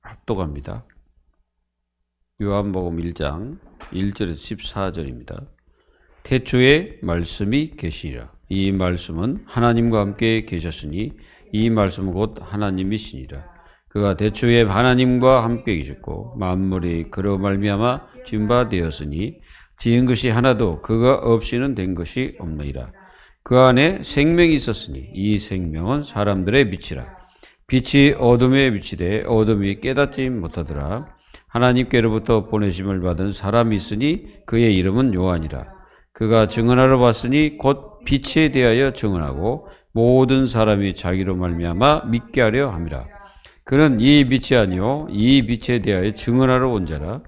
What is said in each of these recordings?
합독합니다. 요한복음 1장 1절에서 14절입니다. 태초에 말씀이 계시니라. 이 말씀은 하나님과 함께 계셨으니 이 말씀은 곧 하나님이시니라. 그가 태초에 하나님과 함께 계셨고 만물이 그로 말미암아 지은 바 되었으니 지은 것이 하나도 그가 없이는 된 것이 없느니라. 그 안에 생명이 있었으니 이 생명은 사람들의 빛이라. 빛이 어둠에 비치되 어둠이 깨닫지 못하더라. 하나님께로부터 보내심을 받은 사람이 있으니 그의 이름은 요한이라. 그가 증언하러 왔으니 곧 빛에 대하여 증언하고 모든 사람이 자기로 말미암아 믿게 하려 함이라. 그는 이 빛이 아니요 이 빛에 대하여 증언하러 온 자라.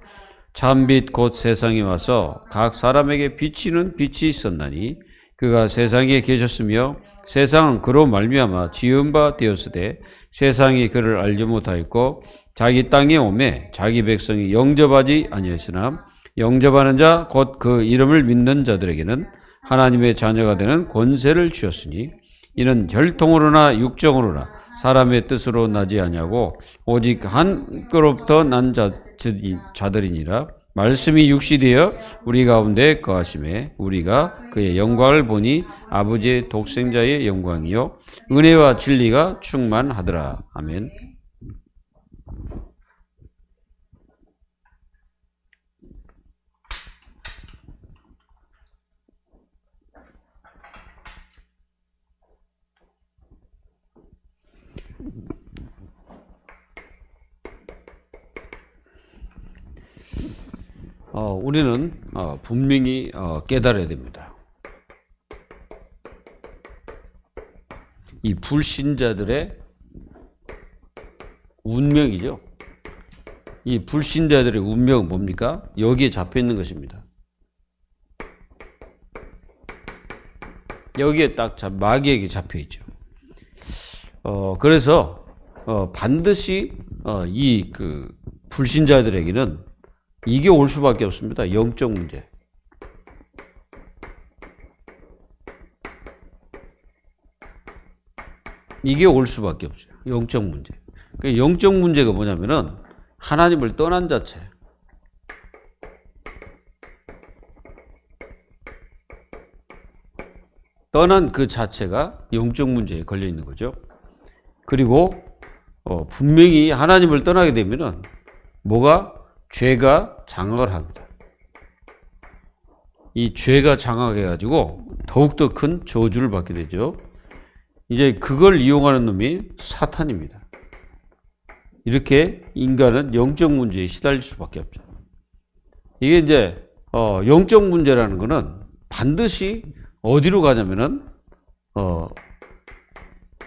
참빛 곧 세상에 와서 각 사람에게 비치는 빛이 있었나니 그가 세상에 계셨으며 세상은 그로 말미암아 지은 바 되었으되 세상이 그를 알지 못하였고 자기 땅에 오매 자기 백성이 영접하지 아니하였으나 영접하는 자 곧 그 이름을 믿는 자들에게는 하나님의 자녀가 되는 권세를 주었으니 이는 혈통으로나 육정으로나 사람의 뜻으로 나지 아니하고 오직 한 께로부터 난 자들이니라. 말씀이 육시되어 우리 가운데 거하심에 우리가 그의 영광을 보니 아버지의 독생자의 영광이요 은혜와 진리가 충만하더라. 아멘. 우리는 분명히 깨달아야 됩니다. 이 불신자들의 운명이죠. 이 불신자들의 운명은 뭡니까? 여기에 잡혀 있는 것입니다. 여기에 딱 마귀에게 잡혀 있죠. 그래서 반드시 이 불신자들에게는 이게 올 수밖에 없습니다. 영적 문제. 이게 올 수밖에 없죠. 영적 문제. 그 영적 문제가 뭐냐면은 하나님을 떠난 자체. 떠난 그 자체가 영적 문제에 걸려 있는 거죠. 그리고 분명히 하나님을 떠나게 되면은 죄가 장악을 합니다. 이 죄가 장악해가지고 더욱더 큰 저주를 받게 되죠. 이제 그걸 이용하는 놈이 사탄입니다. 이렇게 인간은 영적 문제에 시달릴 수밖에 없죠. 이게 이제 영적 문제라는 거는 반드시 어디로 가냐면은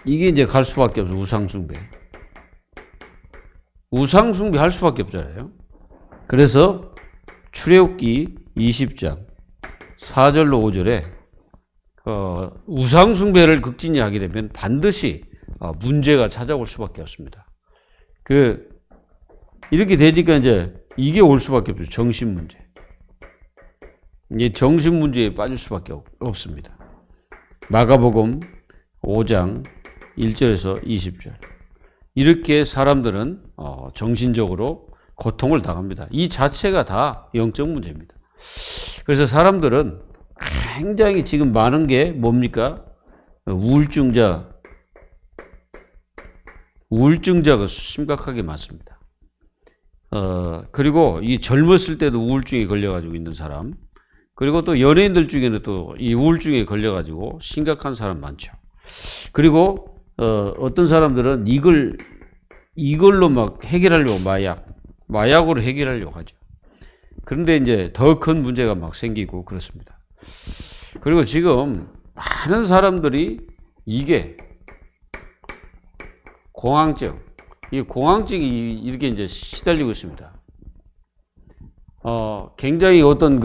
이게 이제 갈 수밖에 없어요. 우상숭배. 우상숭배 할 수밖에 없잖아요. 그래서 출애굽기 20장 4절로 5절에 우상숭배를 극진히 하게 되면 반드시 문제가 찾아올 수밖에 없습니다. 이렇게 되니까 이제 이게 올 수밖에 없죠. 정신 문제. 이 정신 문제에 빠질 수밖에 없습니다. 마가복음 5장 1절에서 20절. 이렇게 사람들은 정신적으로 고통을 당합니다. 이 자체가 다 영적 문제입니다. 그래서 사람들은 굉장히 지금 많은 게 뭡니까? 우울증자가 심각하게 많습니다. 그리고 이 젊었을 때도 우울증에 걸려가지고 있는 사람, 그리고 또 연예인들 중에는 또 이 우울증에 걸려가지고 심각한 사람 많죠. 그리고 어떤 사람들은 이걸로 막 해결하려고 마약으로 해결하려고 하죠. 그런데 이제 더 큰 문제가 막 생기고 그렇습니다. 그리고 지금 많은 사람들이 이게 공황증, 이 공황증이 이렇게 이제 시달리고 있습니다. 굉장히 어떤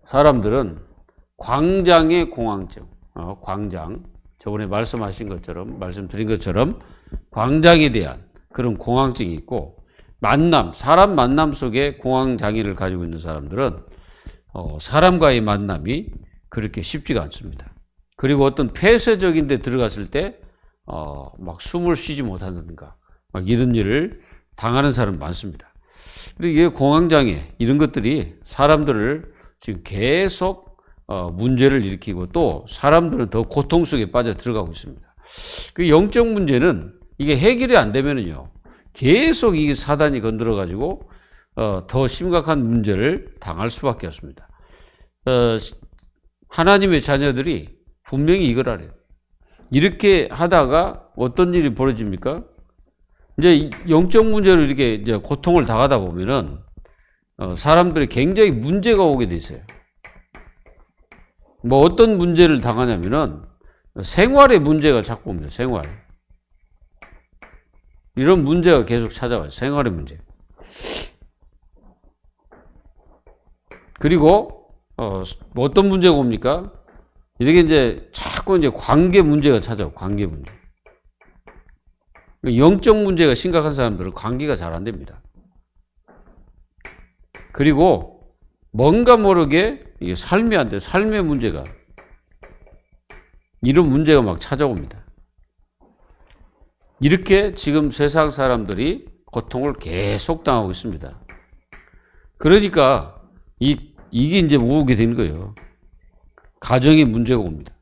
사람들은 광장의 공황증, 광장, 저번에 말씀드린 것처럼 광장에 대한 그런 공황증이 있고, 사람 만남 속에 공황장애를 가지고 있는 사람들은 사람과의 만남이 그렇게 쉽지가 않습니다. 그리고 어떤 폐쇄적인 데 들어갔을 때 막 숨을 쉬지 못한다든가 막 이런 일을 당하는 사람 많습니다. 그리고 이게 공황장애 이런 것들이 사람들을 지금 계속 문제를 일으키고 또 사람들은 더 고통 속에 빠져 들어가고 있습니다. 그 영적 문제는 이게 해결이 안 되면은요, 계속 이 사단이 건드려 가지고 더 심각한 문제를 당할 수밖에 없습니다. 하나님의 자녀들이 분명히 이걸 알아요. 이렇게 하다가 어떤 일이 벌어집니까? 이제 영적 문제로 이렇게 이제 고통을 당하다 보면은 사람들이 굉장히 문제가 오게 돼 있어요. 뭐 어떤 문제를 당하냐면은 생활의 문제가 자꾸 옵니다. 생활. 이런 문제가 계속 찾아와요. 생활의 문제. 그리고 어떤 문제가 옵니까? 이렇게 이제 자꾸 이제 관계 문제가 찾아와요. 관계 문제. 영적 문제가 심각한 사람들은 관계가 잘 안 됩니다. 그리고 뭔가 모르게 이게 삶이 안 돼. 삶의 문제가. 이런 문제가 막 찾아옵니다. 이렇게 지금 세상 사람들이 고통을 계속 당하고 있습니다. 그러니까 이게 이제 오게 되는 거예요. 가정의 문제가 옵니다.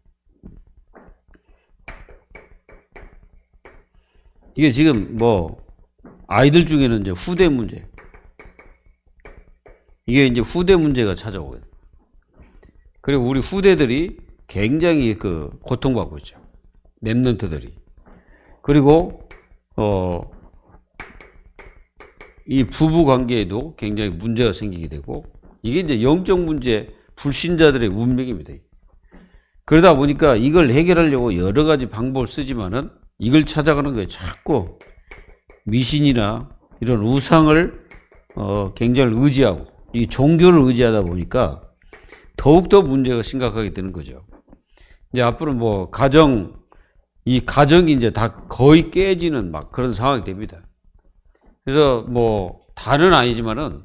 이게 지금 뭐 아이들 중에는 이제 후대 문제. 이게 이제 후대 문제가 찾아오거든요. 그리고 우리 후대들이 굉장히 그 고통받고 있죠. 랩런트들이. 그리고 이 부부 관계에도 굉장히 문제가 생기게 되고 이게 이제 영적 문제, 불신자들의 운명입니다. 그러다 보니까 이걸 해결하려고 여러 가지 방법을 쓰지만은 이걸 찾아가는 거예요. 자꾸 미신이나 이런 우상을 굉장히 의지하고 이 종교를 의지하다 보니까 더욱더 문제가 심각하게 되는 거죠. 이제 앞으로 뭐 이 가정이 이제 다 거의 깨지는 막 그런 상황이 됩니다. 그래서 뭐 다는 아니지만은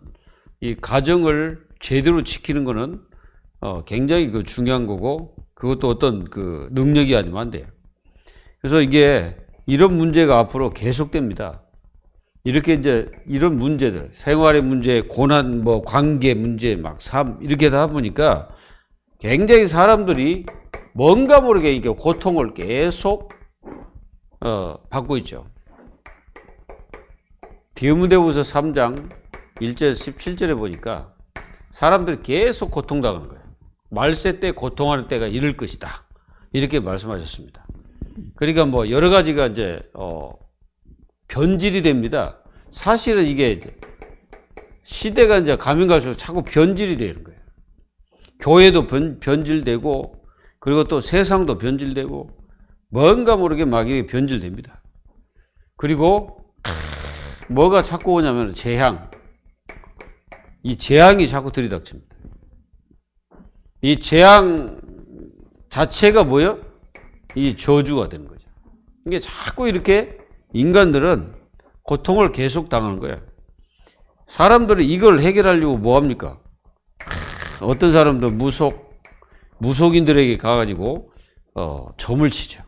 이 가정을 제대로 지키는 거는 굉장히 그 중요한 거고 그것도 어떤 그 능력이 아니면 안 돼요. 그래서 이게 이런 문제가 앞으로 계속됩니다. 이렇게 이제 이런 문제들, 생활의 문제, 고난, 뭐 관계 문제, 막 삶 이렇게 다 보니까 굉장히 사람들이 뭔가 모르게 이게 고통을 계속 받고 있죠. 디모데후서 3장 1절 17절에 보니까 사람들이 계속 고통당하는 거예요. 말세 때 고통하는 때가 이를 것이다. 이렇게 말씀하셨습니다. 그러니까 뭐 여러 가지가 이제 변질이 됩니다. 사실은 이게 시대가 이제 가면 갈수록 자꾸 변질이 되는 거예요. 교회도 변질되고 그리고 또 세상도 변질되고 뭔가 모르게 막 이게 변질됩니다. 그리고 뭐가 자꾸 오냐면 재앙. 이 재앙이 자꾸 들이닥칩니다. 이 재앙 자체가 뭐예요? 이 저주가 되는 거죠. 이게 자꾸 이렇게 인간들은 고통을 계속 당하는 거예요. 사람들은 이걸 해결하려고 뭐 합니까? 어떤 사람도 무속인들에게 가가지고 점을 치죠.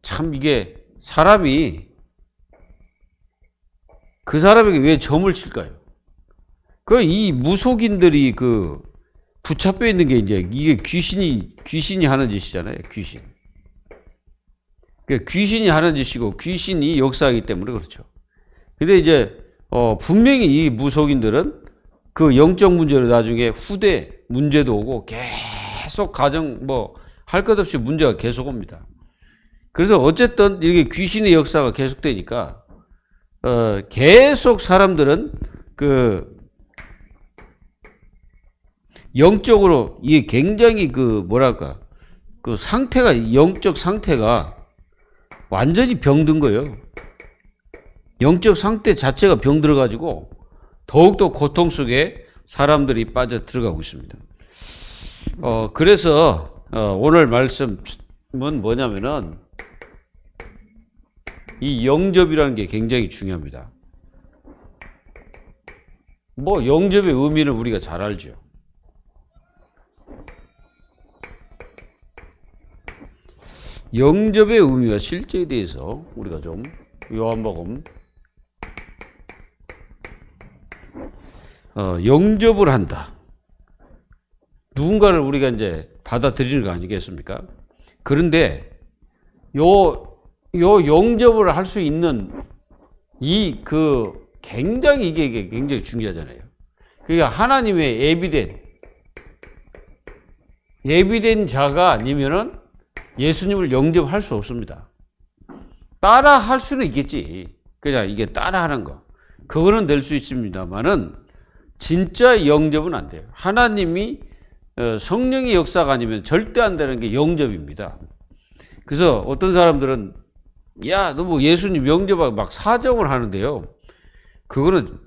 참 이게 사람이 그 사람에게 왜 점을 칠까요? 이 무속인들이 그 붙잡혀 있는 게 이제 이게 귀신이 하는 짓이잖아요. 귀신. 귀신이 하는 짓이고 귀신이 역사하기 때문에 그렇죠. 근데 이제 분명히 이 무속인들은 그 영적 문제로 나중에 후대 문제도 오고 계속 가정 뭐 할 것 없이 문제가 계속 옵니다. 그래서 어쨌든 이게 귀신의 역사가 계속되니까 계속 사람들은 그 영적으로 이게 굉장히 그 뭐랄까 그 상태가 영적 상태가 완전히 병든 거예요. 영적 상태 자체가 병들어 가지고 더욱더 고통 속에 사람들이 빠져 들어가고 있습니다. 그래서 오늘 말씀은 뭐냐면은 이 영접이라는 게 굉장히 중요합니다. 뭐 영접의 의미는 우리가 잘 알죠. 영접의 의미와 실제에 대해서 우리가 좀 요한복음 영접을 한다. 누군가를 우리가 이제 받아들이는 거 아니겠습니까? 그런데 요 영접을 할 수 있는 굉장히 이게 굉장히 중요하잖아요. 그러니까 하나님의 예비된 자가 아니면은 예수님을 영접할 수 없습니다. 따라 할 수는 있겠지. 그냥 이게 따라 하는 거. 그거는 될 수 있습니다만은 진짜 영접은 안 돼요. 하나님이 성령의 역사가 아니면 절대 안 되는 게 영접입니다. 그래서 어떤 사람들은 야, 너 뭐 예수님 영접하고 막 사정을 하는데요. 그거는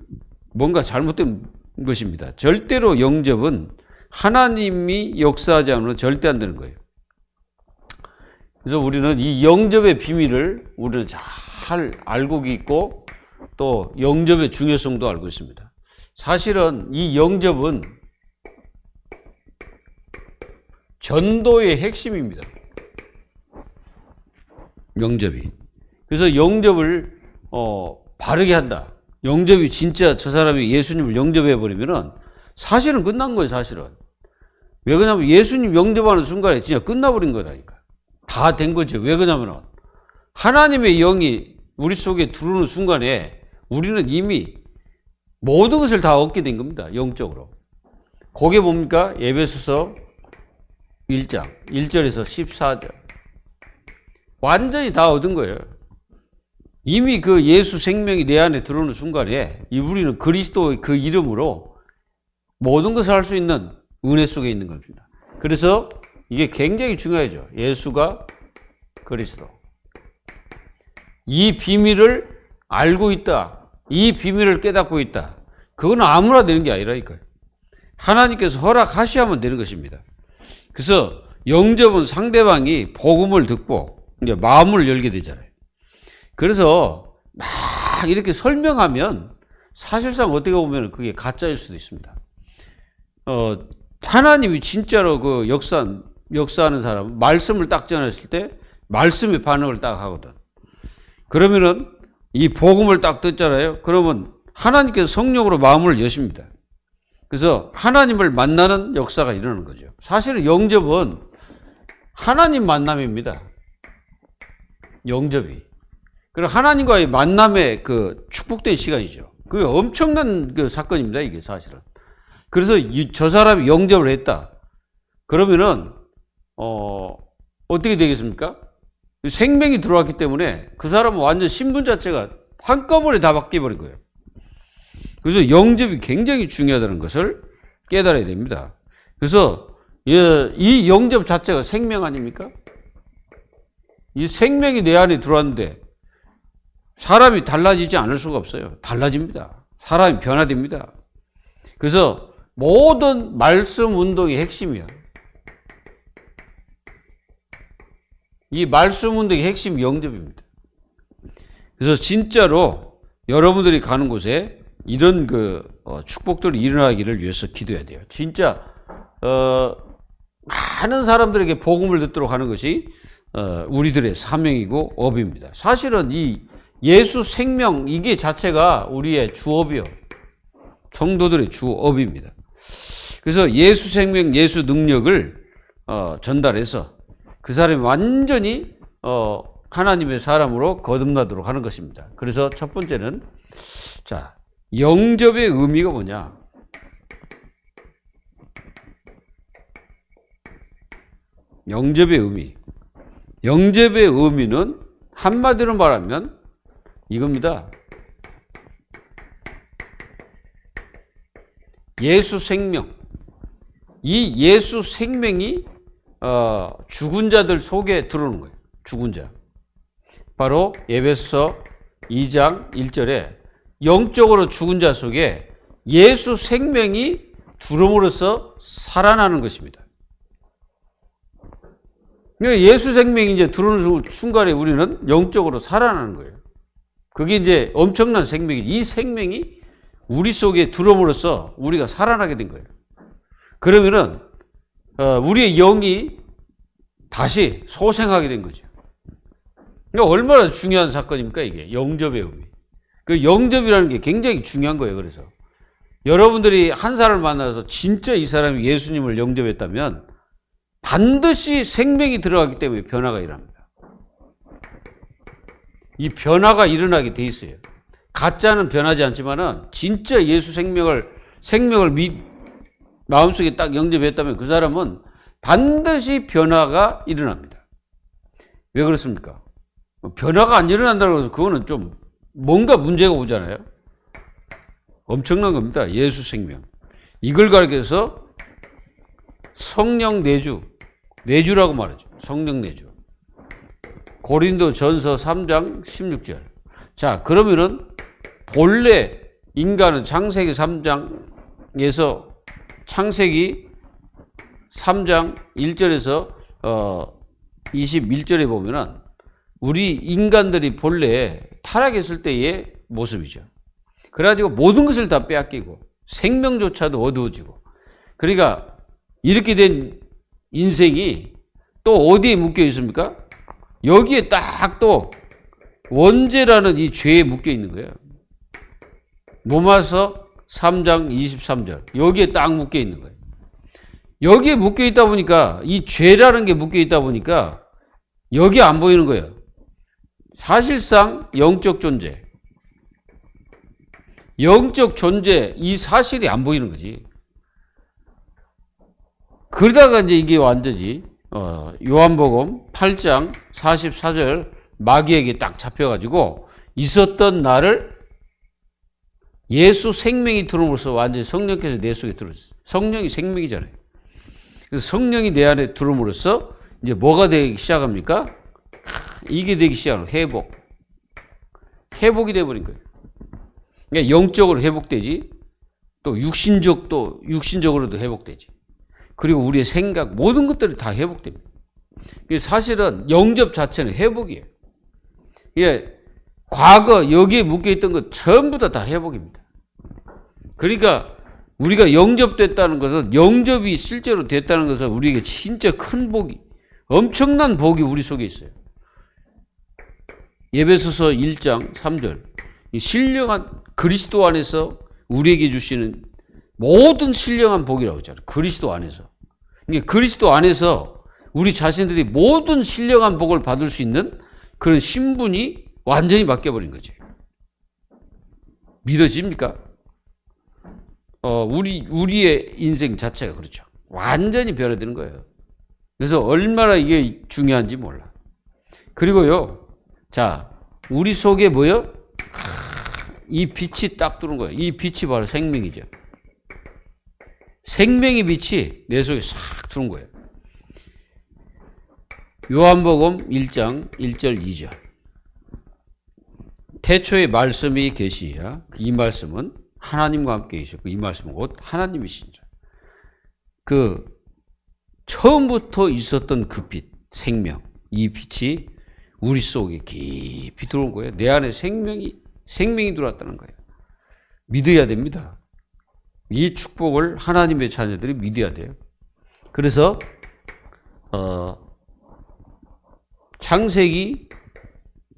뭔가 잘못된 것입니다. 절대로 영접은 하나님이 역사하지 않으면 절대 안 되는 거예요. 그래서 우리는 이 영접의 비밀을 우리는 잘 알고 있고 또 영접의 중요성도 알고 있습니다. 사실은 이 영접은 전도의 핵심입니다. 영접이. 그래서 영접을 바르게 한다. 영접이 진짜 저 사람이 예수님을 영접해버리면은 사실은 끝난 거예요, 사실은. 왜 그러냐면 예수님 영접하는 순간에 진짜 끝나버린 거라니까. 다 된 거죠. 왜 그러냐면은 하나님의 영이 우리 속에 들어오는 순간에 우리는 이미 모든 것을 다 얻게 된 겁니다. 영적으로. 그게 뭡니까? 에베소서 1장 1절에서 14절. 완전히 다 얻은 거예요. 이미 그 예수 생명이 내 안에 들어오는 순간에 우리는 그리스도의 그 이름으로 모든 것을 할 수 있는 은혜 속에 있는 겁니다. 그래서 이게 굉장히 중요하죠. 예수가 그리스도. 이 비밀을 알고 있다. 이 비밀을 깨닫고 있다. 그건 아무나 되는 게 아니라니까요. 하나님께서 허락하셔야만 되는 것입니다. 그래서 영접은 상대방이 복음을 듣고 이제 마음을 열게 되잖아요. 그래서 막 이렇게 설명하면 사실상 어떻게 보면 그게 가짜일 수도 있습니다. 하나님이 진짜로 그 역사하는 사람, 말씀을 딱 전했을 때 말씀의 반응을 딱 하거든. 그러면은 이 복음을 딱 듣잖아요. 그러면 하나님께서 성령으로 마음을 여십니다. 그래서 하나님을 만나는 역사가 일어나는 거죠. 사실은 영접은 하나님 만남입니다. 영접이. 그리고 하나님과의 만남의 그 축복된 시간이죠. 그게 엄청난 그 사건입니다. 이게 사실은. 그래서 저 사람이 영접을 했다. 그러면은 어떻게 되겠습니까? 생명이 들어왔기 때문에 그 사람은 완전 신분 자체가 한꺼번에 다 바뀌어버린 거예요. 그래서 영접이 굉장히 중요하다는 것을 깨달아야 됩니다. 그래서 이 영접 자체가 생명 아닙니까? 이 생명이 내 안에 들어왔는데 사람이 달라지지 않을 수가 없어요. 달라집니다. 사람이 변화됩니다. 그래서 모든 말씀 운동의 핵심이야. 이 말씀 운동의 핵심이 영접입니다. 그래서 진짜로 여러분들이 가는 곳에 이런 축복들이 일어나기를 위해서 기도해야 돼요. 진짜 많은 사람들에게 복음을 듣도록 하는 것이 우리들의 사명이고 업입니다. 사실은 이 예수 생명 이게 자체가 우리의 주업이요. 성도들의 주업입니다. 그래서 예수 생명, 예수 능력을 전달해서 그 사람이 완전히 하나님의 사람으로 거듭나도록 하는 것입니다. 그래서 첫 번째는 자, 영접의 의미가 뭐냐? 영접의 의미. 영접의 의미는 한마디로 말하면 이겁니다. 예수 생명. 이 예수 생명이 죽은 자들 속에 들어오는 거예요. 죽은 자. 바로 에베소서 2장 1절에 영적으로 죽은 자 속에 예수 생명이 들어옴으로써 살아나는 것입니다. 그러니까 예수 생명이 이제 들어오는 순간에 우리는 영적으로 살아나는 거예요. 그게 이제 엄청난 생명이죠. 이 생명이 우리 속에 들어옴으로써 우리가 살아나게 된 거예요. 그러면은 우리의 영이 다시 소생하게 된 거죠. 그러니까 얼마나 중요한 사건입니까, 이게? 영접의 의미. 그 영접이라는 게 굉장히 중요한 거예요, 그래서. 여러분들이 한 사람을 만나서 진짜 이 사람이 예수님을 영접했다면 반드시 생명이 들어가기 때문에 변화가 일어납니다. 이 변화가 일어나게 돼 있어요. 가짜는 변하지 않지만은 진짜 예수 생명을 마음속에 딱 영접했다면 그 사람은 반드시 변화가 일어납니다. 왜 그렇습니까? 변화가 안 일어난다고 해서 그거는 좀 뭔가 문제가 오잖아요. 엄청난 겁니다. 예수 생명. 이걸 가리켜서 성령 내주라고 말하죠. 성령 내주. 고린도전서 3장 16절. 자, 그러면은 본래 인간은 창세기 3장에서 창세기 3장 1절에서 21절에 보면은 우리 인간들이 본래 타락했을 때의 모습이죠. 그래가지고 모든 것을 다 빼앗기고 생명조차도 어두워지고, 그러니까 이렇게 된 인생이 또 어디에 묶여 있습니까? 여기에 딱 또 원죄라는 이 죄에 묶여 있는 거예요. 로마서 3장 23절. 여기에 딱 묶여 있는 거예요. 여기에 묶여 있다 보니까, 이 죄라는 게 묶여 있다 보니까 여기 안 보이는 거예요. 사실상 영적 존재, 이 사실이 안 보이는 거지. 그러다가 이제 이게 완전히 요한복음 8장 44절 마귀에게 딱 잡혀가지고 있었던 나를 예수 생명이 들어옴으로써 완전히 성령께서 내 속에 들어왔어요. 성령이 생명이잖아요. 그래서 성령이 내 안에 들어옴으로써 이제 뭐가 되기 시작합니까? 이게 되기 시작하는 회복이 돼버린 거예요. 그러니까 영적으로 회복되지, 또 육신적으로도 회복되지. 그리고 우리의 생각, 모든 것들이 다 회복됩니다. 사실은 영접 자체는 회복이에요. 예, 과거 여기에 묶여있던 것 전부 다 회복입니다. 그러니까 우리가 영접됐다는 것은, 영접이 실제로 됐다는 것은 우리에게 진짜 큰 복이, 엄청난 복이 우리 속에 있어요. 에베소서 1장 3절. 신령한 그리스도 안에서 우리에게 주시는 모든 신령한 복이라고 했잖아요. 그리스도 안에서. 그러니까 그리스도 안에서 우리 자신들이 모든 신령한 복을 받을 수 있는 그런 신분이 완전히 바뀌어버린 거죠. 믿어집니까? 우리의 인생 자체가 그렇죠. 완전히 변화되는 거예요. 그래서 얼마나 이게 중요한지 몰라. 그리고요, 자, 우리 속에 뭐요? 이 빛이 딱 들어온 거예요. 이 빛이 바로 생명이죠. 생명의 빛이 내 속에 싹 들어온 거예요. 요한복음 1장 1절 2절. 태초에 말씀이 계시니라. 이 말씀은 하나님과 함께 계셨고 이 말씀은 곧 하나님이시니라. 그 처음부터 있었던 그 빛, 생명, 이 빛이 우리 속에 깊이 들어온 거예요. 내 안에 생명이 들어왔다는 거예요. 믿어야 됩니다. 이 축복을 하나님의 자녀들이 믿어야 돼요. 그래서 창세기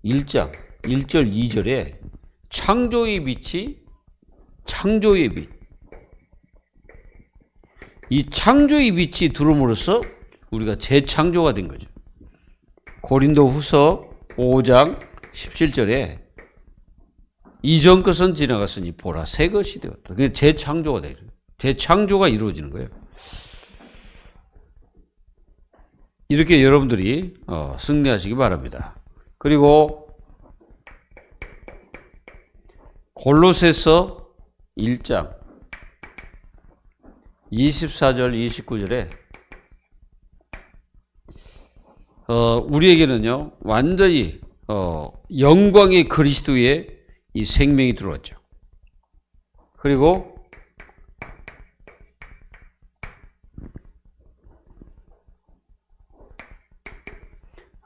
1장 1절 2절에 창조의 빛이, 창조의 빛, 이 창조의 빛이 들어옴으로써 우리가 재창조가 된 거죠. 고린도후서 5장 17절에 이전 것은 지나갔으니 보라 새 것이 되었다. 그게 재창조가 되죠. 재창조가 이루어지는 거예요. 이렇게 여러분들이 승리하시기 바랍니다. 그리고 골로새서 1장 24절 29절에 우리에게는요 완전히 영광의 그리스도의 이 생명이 들어왔죠. 그리고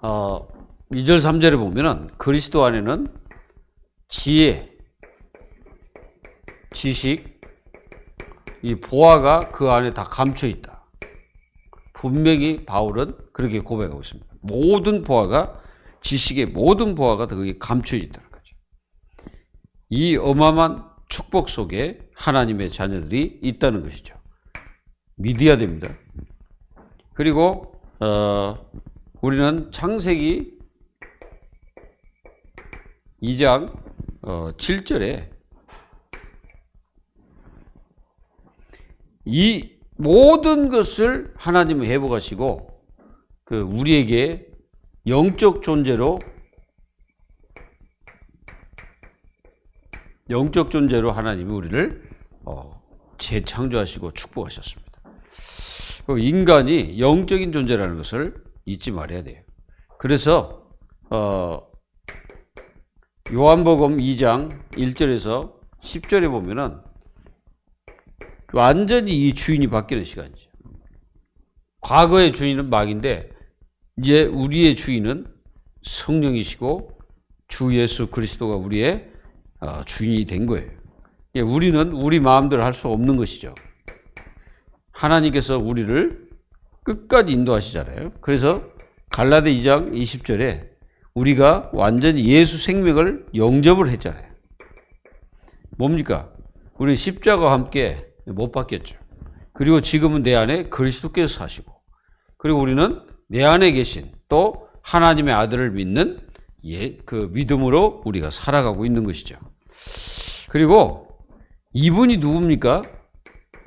어, 2절 3절에 보면은 그리스도 안에는 지혜, 지식, 이 보화가 그 안에 다 감춰 있다. 분명히 바울은 그렇게 고백하고 있습니다. 모든 보화가 지식의 모든 보화가 거기에 감춰있다는 거죠. 이 어마어마한 축복 속에 하나님의 자녀들이 있다는 것이죠. 믿어야 됩니다. 그리고 우리는 창세기 2장 7절에 이 모든 것을 하나님은 회복하시고 우리에게 영적 존재로 하나님이 우리를 재창조하시고 축복하셨습니다. 인간이 영적인 존재라는 것을 잊지 말아야 돼요. 그래서 요한복음 2장 1절에서 10절에 보면은 완전히 이 주인이 바뀌는 시간이죠. 과거의 주인은 마귀인데 이제 우리의 주인은 성령이시고 주 예수 그리스도가 우리의 주인이 된 거예요. 우리는 우리 마음대로 할 수 없는 것이죠. 하나님께서 우리를 끝까지 인도하시잖아요. 그래서 갈라디 2장 20절에 우리가 완전히 예수 생명을 영접을 했잖아요. 뭡니까? 우리 십자가와 함께 못 박혔죠. 그리고 지금은 내 안에 그리스도께서 사시고, 그리고 우리는 내 안에 계신 또 하나님의 아들을 믿는 그 믿음으로 우리가 살아가고 있는 것이죠. 그리고 이분이 누굽니까?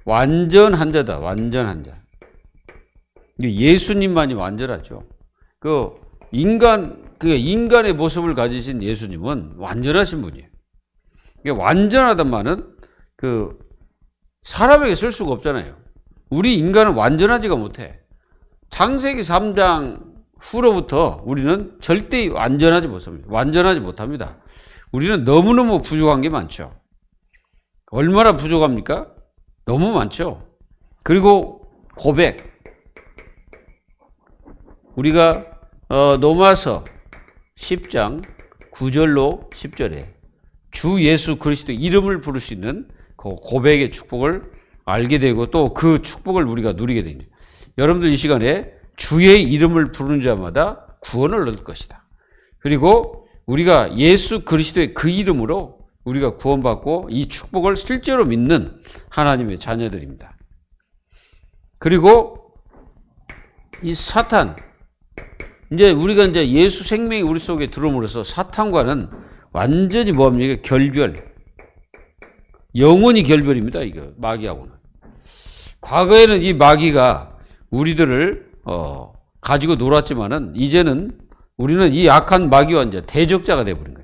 완전한 자다. 완전한 자. 예수님만이 완전하죠. 인간의 모습을 가지신 예수님은 완전하신 분이에요. 완전하단 말은 사람에게 쓸 수가 없잖아요. 우리 인간은 완전하지가 못해. 창세기 3장 후로부터 우리는 절대 완전하지 못합니다. 우리는 너무너무 부족한 게 많죠. 얼마나 부족합니까? 너무 많죠. 그리고 고백. 우리가 로마서 10장 9절로 10절에 주 예수 그리스도 이름을 부를 수 있는 그 고백의 축복을 알게 되고 또 그 축복을 우리가 누리게 됩니다. 여러분들 이 시간에 주의 이름을 부르는 자마다 구원을 얻을 것이다. 그리고 우리가 예수 그리스도의 그 이름으로 우리가 구원받고 이 축복을 실제로 믿는 하나님의 자녀들입니다. 그리고 이 사탄, 우리가 예수 생명이 우리 속에 들어옴으로써 사탄과는 완전히 뭡니까? 결별. 영원히 결별입니다. 이거 마귀하고는. 과거에는 이 마귀가 우리들을 가지고 놀았지만은 이제는 우리는 이 악한 마귀와 이제 대적자가 되어버린 거예요.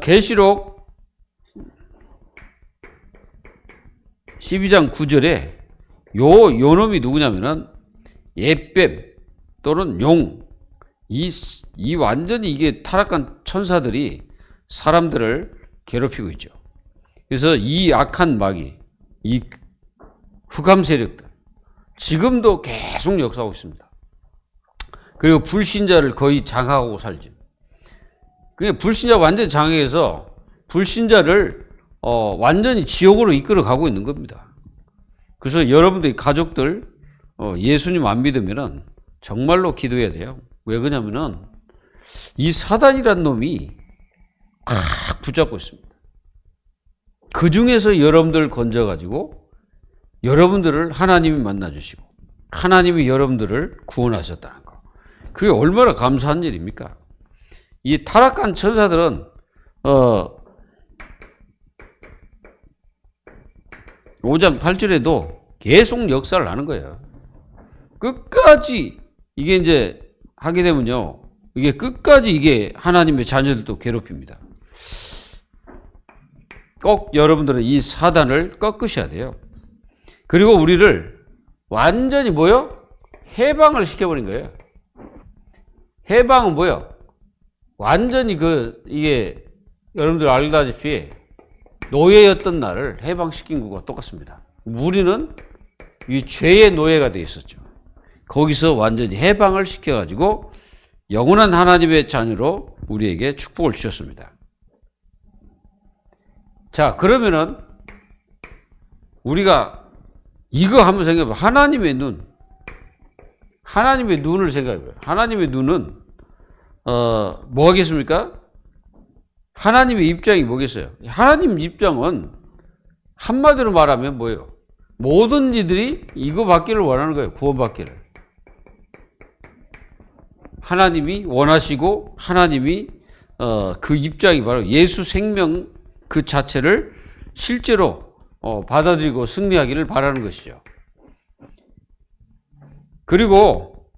계시록 12장 9절에 요 놈이 누구냐면은 예뱀 또는 용, 이 완전히 이게 타락한 천사들이 사람들을 괴롭히고 있죠. 그래서 이 악한 마귀, 이 흑암 세력들 지금도 계속 역사하고 있습니다. 그리고 불신자를 거의 장악하고 살죠. 그게 불신자 완전히 장악해서 불신자를 완전히 지옥으로 이끌어 가고 있는 겁니다. 그래서 여러분들이 가족들 예수님 안 믿으면은 정말로 기도해야 돼요. 왜 그러냐면은 이 사단이란 놈이 꽉 붙잡고 있습니다. 그 중에서 여러분들을 건져가지고 여러분들을 하나님이 만나주시고 하나님이 여러분들을 구원하셨다는 거. 그게 얼마나 감사한 일입니까? 이 타락한 천사들은 5장 8절에도 계속 역사를 하는 거예요. 끝까지 이게 이제 하게 되면요. 이게 끝까지 이게 하나님의 자녀들도 괴롭힙니다. 꼭 여러분들은 이 사단을 꺾으셔야 돼요. 그리고 우리를 완전히 해방을 시켜버린 거예요. 해방은 완전히 이게 여러분들 알다시피 노예였던 나를 해방시킨 것과 똑같습니다. 우리는 이 죄의 노예가 돼 있었죠. 거기서 완전히 해방을 시켜가지고 영원한 하나님의 자녀로 우리에게 축복을 주셨습니다. 자, 그러면은 우리가 이거 한번 생각해봐. 하나님의 눈. 하나님의 눈을 생각해봐요. 하나님의 눈은 뭐 하겠습니까? 하나님의 입장이 뭐겠어요? 하나님 입장은 한마디로 말하면 뭐예요? 모든 이들이 이거 받기를 원하는 거예요. 구원받기를. 하나님이 원하시고 하나님이 그 입장이 바로 예수 생명 그 자체를 실제로 받아들이고 승리하기를 바라는 것이죠. 그리고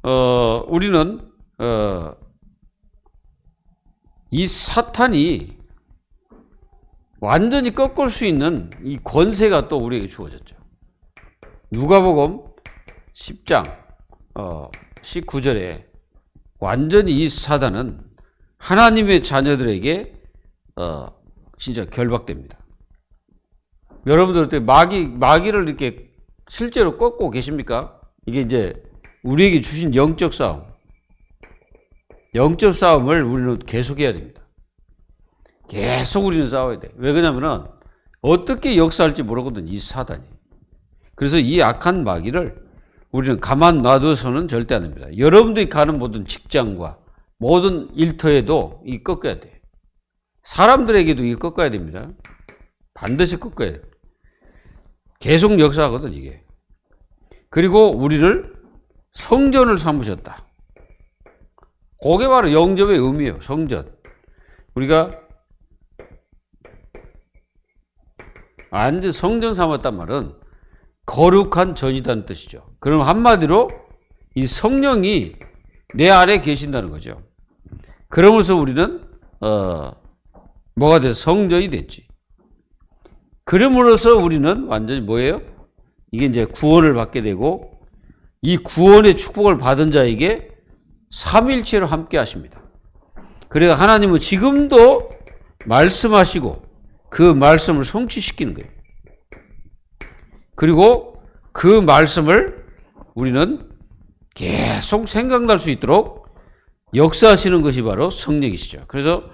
우리는 이 사탄이 완전히 꺾을 수 있는 이 권세가 또 우리에게 주어졌죠. 누가복음 10장 19절에 완전히 이 사단은 하나님의 자녀들에게 진짜 결박됩니다. 여러분들 어때 마귀를 이렇게 실제로 꺾고 계십니까? 이게 이제 우리에게 주신 영적 싸움. 영적 싸움을 우리는 계속해야 됩니다. 계속 우리는 싸워야 돼. 왜 그러냐면은 어떻게 역사할지 모르거든, 이 사단이. 그래서 이 악한 마귀를 우리는 가만 놔둬서는 절대 안 됩니다. 여러분들이 가는 모든 직장과 모든 일터에도 이 꺾어야 돼. 사람들에게도 이 꺾어야 됩니다. 반드시 꺾어야 돼. 계속 역사하거든, 이게. 그리고 우리를 성전을 삼으셨다. 그게 바로 영접의 의미예요. 성전. 우리가 완전 성전 삼았단 말은 거룩한 전이라는 뜻이죠. 그럼 한마디로 이 성령이 내 안에 계신다는 거죠. 그러면서 우리는 뭐가 돼서 성전이 됐지. 그럼으로써 우리는 완전히 뭐예요? 이게 이제 구원을 받게 되고 이 구원의 축복을 받은 자에게 삼일체로 함께 하십니다. 그래서 하나님은 지금도 말씀하시고 그 말씀을 성취시키는 거예요. 그리고 그 말씀을 우리는 계속 생각날 수 있도록 역사하시는 것이 바로 성령이시죠. 그래서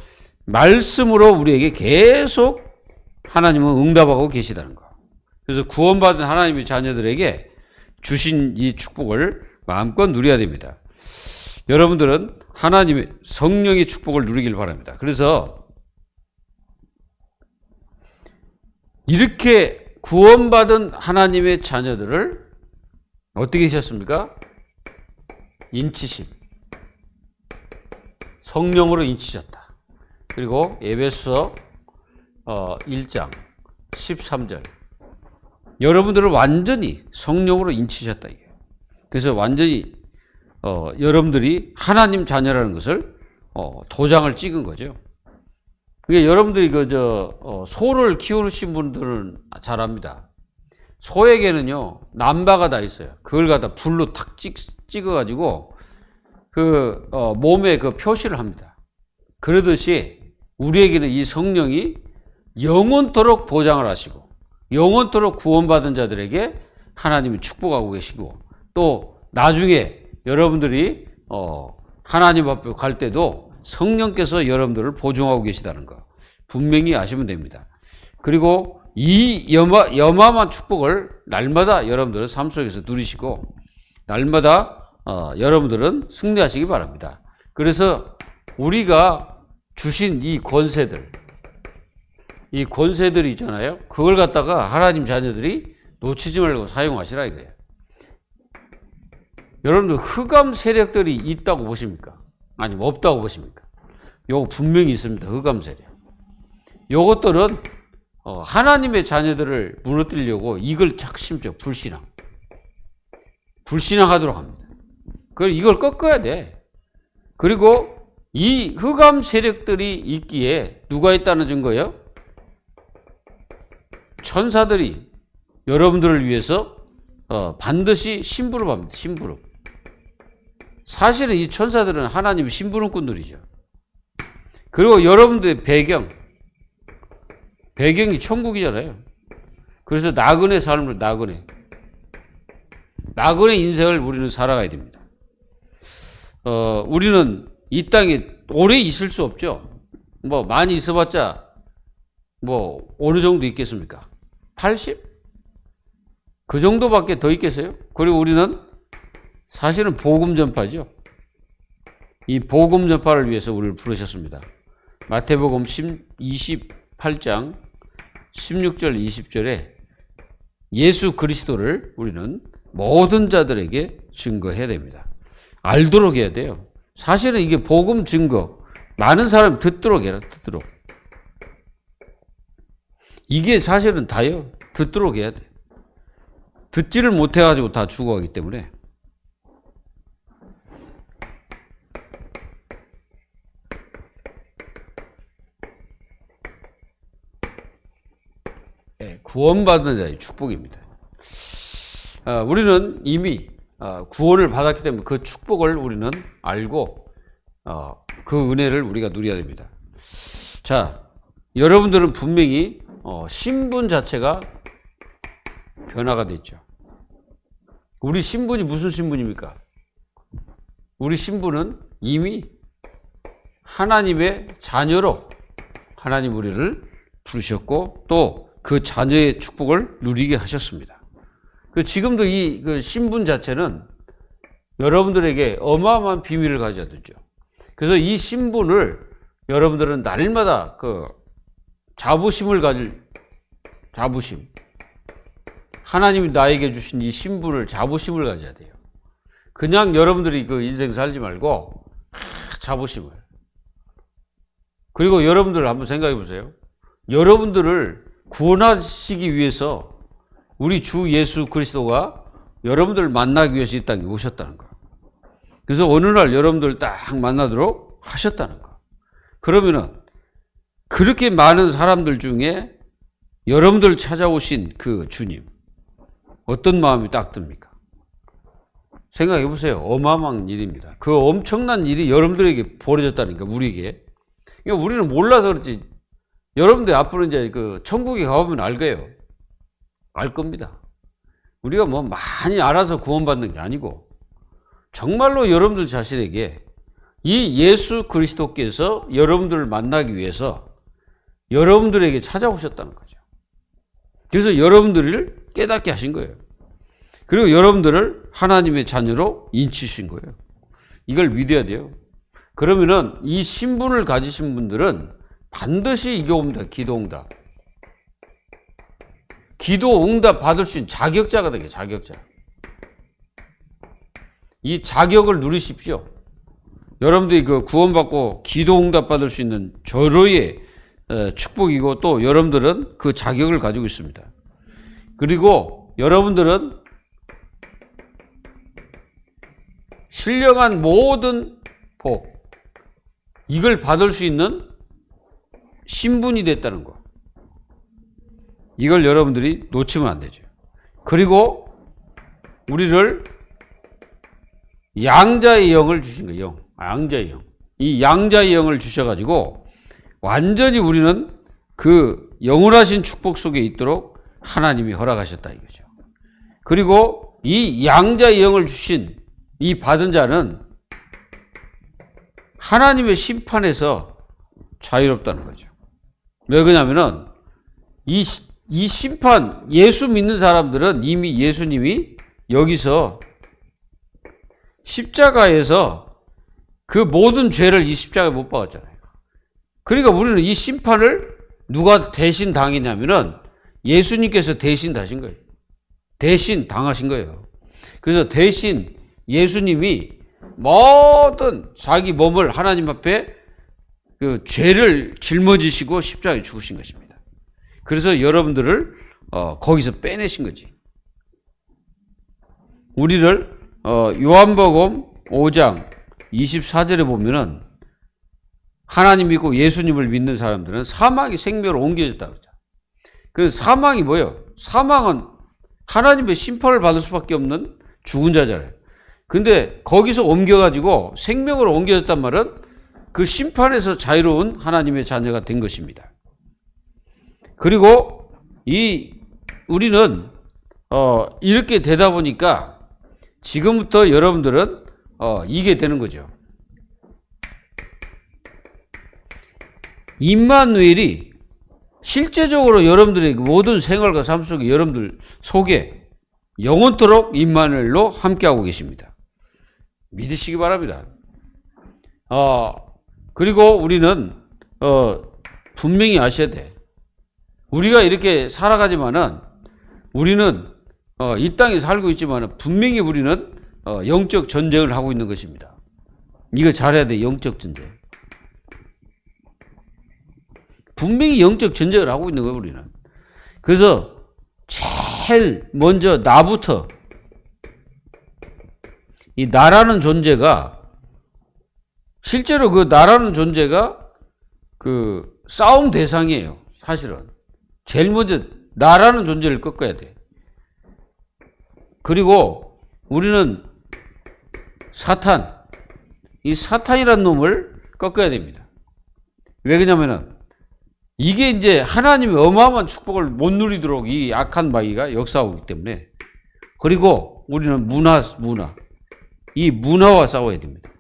말씀으로 우리에게 계속 하나님은 응답하고 계시다는 거. 그래서 구원받은 하나님의 자녀들에게 주신 이 축복을 마음껏 누려야 됩니다. 여러분들은 하나님의 성령의 축복을 누리길 바랍니다. 그래서 이렇게 구원받은 하나님의 자녀들을 어떻게 하셨습니까? 인치심. 성령으로 인치셨다. 그리고 에베소서 1장 13절. 여러분들을 완전히 성령으로 인치셨다. 이게. 그래서 완전히 여러분들이 하나님 자녀라는 것을 도장을 찍은 거죠. 그게 여러분들이 소를 키우신 분들은 잘 압니다. 소에게는요 남바가 다 있어요. 그걸 갖다 불로 탁 찍어가지고 그 몸에 그 표시를 합니다. 그러듯이 우리에게는 이 성령이 영원토록 보장을 하시고 영원토록 구원받은 자들에게 하나님이 축복하고 계시고 또 나중에 여러분들이 하나님 앞에 갈 때도 성령께서 여러분들을 보증하고 계시다는 거 분명히 아시면 됩니다. 그리고 이 여마한 축복을 날마다 여러분들은 삶 속에서 누리시고 날마다 여러분들은 승리하시기 바랍니다. 그래서 우리가 주신 이 권세들이 있잖아요. 그걸 갖다가 하나님 자녀들이 놓치지 말고 사용하시라 이거예요. 여러분들 흑암 세력들이 있다고 보십니까? 아니면 없다고 보십니까? 요거 분명히 있습니다. 흑암 세력. 요것들은 하나님의 자녀들을 무너뜨리려고 이걸 착 심죠. 불신앙하도록 합니다. 이걸 꺾어야 돼. 그리고 이 흑암 세력들이 있기에 누가 있다는 증거예요? 천사들이 여러분들을 위해서 반드시 심부름합니다. 심부름. 사실은 이 천사들은 하나님의 심부름꾼들이죠. 그리고 여러분들의 배경이 천국이잖아요. 그래서 나그네 삶을 나그네 인생을 우리는 살아가야 됩니다. 우리는 이 땅에 오래 있을 수 없죠. 뭐 많이 있어봤자 뭐 어느 정도 있겠습니까? 80? 그 정도밖에 더 있겠어요? 그리고 우리는 사실은 복음 전파죠. 이 복음 전파를 위해서 우리를 부르셨습니다. 마태복음 28장 16절 20절에 예수 그리스도를 우리는 모든 자들에게 증거해야 됩니다. 알도록 해야 돼요. 사실은 이게 복음 증거, 많은 사람이 듣도록 해라, 듣도록. 이게 사실은 다요. 듣도록 해야 돼. 듣지를 못해가지고 다 죽어가기 때문에. 구원받는 자의 축복입니다. 우리는 이미 구원을 받았기 때문에 그 축복을 우리는 알고 그 은혜를 우리가 누려야 됩니다. 자, 여러분들은 분명히 신분 자체가 변화가 됐죠. 우리 신분이 무슨 신분입니까? 우리 신분은 이미 하나님의 자녀로 하나님 우리를 부르셨고 또 그 자녀의 축복을 누리게 하셨습니다. 지금도 이 신분 자체는 여러분들에게 어마어마한 비밀을 가져다 주죠. 그래서 이 신분을 여러분들은 날마다 자부심을 가질 자부심. 하나님이 나에게 주신 이 신분을 자부심을 가져야 돼요. 그냥 여러분들이 인생 살지 말고 자부심을. 그리고 여러분들 한번 생각해 보세요. 여러분들을 구원하시기 위해서 우리 주 예수 그리스도가 여러분들을 만나기 위해서 이 땅에 오셨다는 거. 그래서 어느 날 여러분들 딱 만나도록 하셨다는 거. 그러면은 그렇게 많은 사람들 중에 여러분들 찾아오신 그 주님 어떤 마음이 딱 듭니까? 생각해 보세요. 어마어마한 일입니다. 그 엄청난 일이 여러분들에게 벌어졌다니까, 우리에게. 그러니까 우리는 몰라서 그렇지. 여러분들 앞으로 이제 천국에 가보면 알 거예요. 알 겁니다. 우리가 뭐 많이 알아서 구원받는 게 아니고 정말로 여러분들 자신에게 이 예수 그리스도께서 여러분들을 만나기 위해서 여러분들에게 찾아오셨다는 거죠. 그래서 여러분들을 깨닫게 하신 거예요. 그리고 여러분들을 하나님의 자녀로 인치신 거예요. 이걸 믿어야 돼요. 그러면은 이 신분을 가지신 분들은 반드시 이겨옵니다. 기도응답. 기도응답 받을 수 있는 자격자가 되게, 자격자. 이 자격을 누리십시오. 여러분들이 구원받고 기도응답 받을 수 있는 절호의 축복이고 또 여러분들은 그 자격을 가지고 있습니다. 그리고 여러분들은 신령한 모든 복, 이걸 받을 수 있는 신분이 됐다는 거. 이걸 여러분들이 놓치면 안 되죠. 그리고 우리를 양자의 영을 주신 거예요. 양자의 영. 이 양자의 영을 주셔가지고 완전히 우리는 그 영원하신 축복 속에 있도록 하나님이 허락하셨다 이거죠. 그리고 이 양자의 영을 주신 이 받은 자는 하나님의 심판에서 자유롭다는 거죠. 왜 그러냐면은 이 심판, 예수 믿는 사람들은 이미 예수님이 여기서 십자가에서 그 모든 죄를 이 십자가에 못 박았잖아요. 그러니까 우리는 이 심판을 누가 대신 당했냐면은 예수님께서 대신 당하신 거예요. 대신 당하신 거예요. 그래서 대신 예수님이 모든 자기 몸을 하나님 앞에 죄를 짊어지시고 십자가에 죽으신 것입니다. 그래서 여러분들을 거기서 빼내신 거지. 우리를 요한복음 5장 24절에 보면은 하나님 믿고 예수님을 믿는 사람들은 사망이 생명으로 옮겨졌다고 그러죠. 그래서 사망이 뭐예요? 사망은 하나님의 심판을 받을 수밖에 없는 죽은 자잖아요. 근데 거기서 옮겨가지고 생명으로 옮겨졌단 말은 그 심판에서 자유로운 하나님의 자녀가 된 것입니다. 그리고 우리는 이렇게 되다 보니까 지금부터 여러분들은 이게 되는 거죠. 임마누엘이 실제적으로 여러분들의 모든 생활과 삶 속에 여러분들 속에 영원토록 임마누엘로 함께하고 계십니다. 믿으시기 바랍니다. 그리고 우리는 분명히 아셔야 돼. 우리가 이렇게 살아가지만은 우리는 이 땅에 살고 있지만은 분명히 우리는 영적 전쟁을 하고 있는 것입니다. 이거 잘해야 돼. 영적 전쟁. 분명히 영적 전쟁을 하고 있는 거예요, 우리는. 그래서 제일 먼저 나부터, 이 나라는 존재가, 실제로 그 나라는 존재가 그 싸움 대상이에요, 사실은. 제일 먼저 나라는 존재를 꺾어야 돼. 그리고 우리는 사탄, 이 사탄이라는 놈을 꺾어야 됩니다. 왜 그러냐면은 이게 이제 하나님의 어마어마한 축복을 못 누리도록 이 악한 마귀가 역사하고 있기 때문에. 그리고 우리는 문화. 이 문화와 싸워야 됩니다.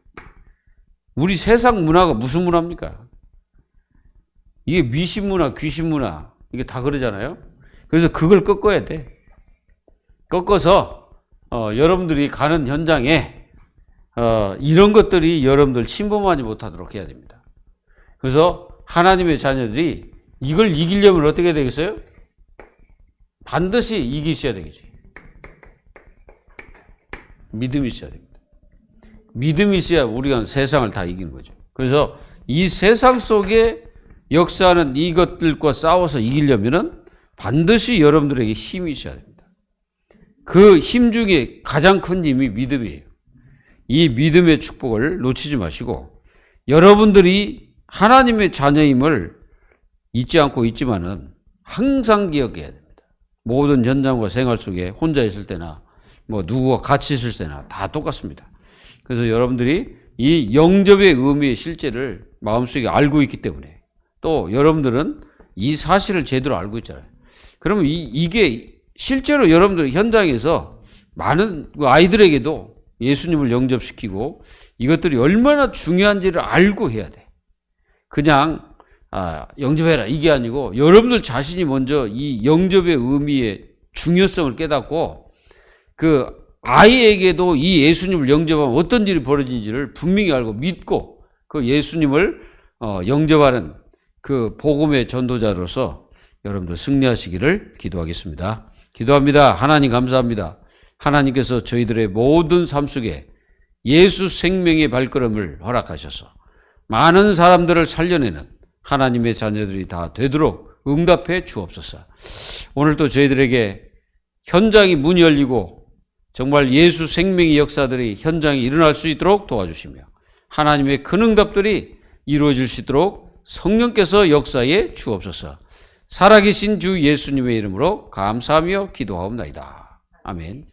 우리 세상 문화가 무슨 문화입니까? 이게 미신 문화, 귀신 문화, 이게 다 그러잖아요. 그래서 그걸 꺾어야 돼. 꺾어서 여러분들이 가는 현장에 이런 것들이 여러분들 침범하지 못하도록 해야 됩니다. 그래서 하나님의 자녀들이 이걸 이기려면 어떻게 되겠어요? 반드시 이기셔야 되겠지. 믿음이 있어야 됩니다. 믿음이 있어야 우리가 세상을 다 이기는 거죠. 그래서 이 세상 속에 역사하는 이것들과 싸워서 이기려면은 반드시 여러분들에게 힘이 있어야 됩니다. 그 힘 중에 가장 큰 힘이 믿음이에요. 이 믿음의 축복을 놓치지 마시고 여러분들이 하나님의 자녀임을 잊지 않고 있지만은 항상 기억해야 됩니다. 모든 현장과 생활 속에 혼자 있을 때나 뭐 누구와 같이 있을 때나 다 똑같습니다. 그래서 여러분들이 이 영접의 의미의 실제를 마음속에 알고 있기 때문에 또 여러분들은 이 사실을 제대로 알고 있잖아요. 그러면 이게 실제로 여러분들 현장에서 많은 아이들에게도 예수님을 영접시키고 이것들이 얼마나 중요한지를 알고 해야 돼. 그냥 영접해라 이게 아니고 여러분들 자신이 먼저 이 영접의 의미의 중요성을 깨닫고 그 아이에게도 이 예수님을 영접하면 어떤 일이 벌어지는지를 분명히 알고 믿고 그 예수님을 영접하는 그 복음의 전도자로서 여러분들 승리하시기를 기도하겠습니다. 기도합니다. 하나님 감사합니다. 하나님께서 저희들의 모든 삶 속에 예수 생명의 발걸음을 허락하셔서 많은 사람들을 살려내는 하나님의 자녀들이 다 되도록 응답해 주옵소서. 오늘도 저희들에게 현장이 문이 열리고 정말 예수 생명의 역사들이 현장에 일어날 수 있도록 도와주시며 하나님의 큰 응답들이 이루어질 수 있도록 성령께서 역사에 주옵소서. 살아계신 주 예수님의 이름으로 감사하며 기도하옵나이다. 아멘.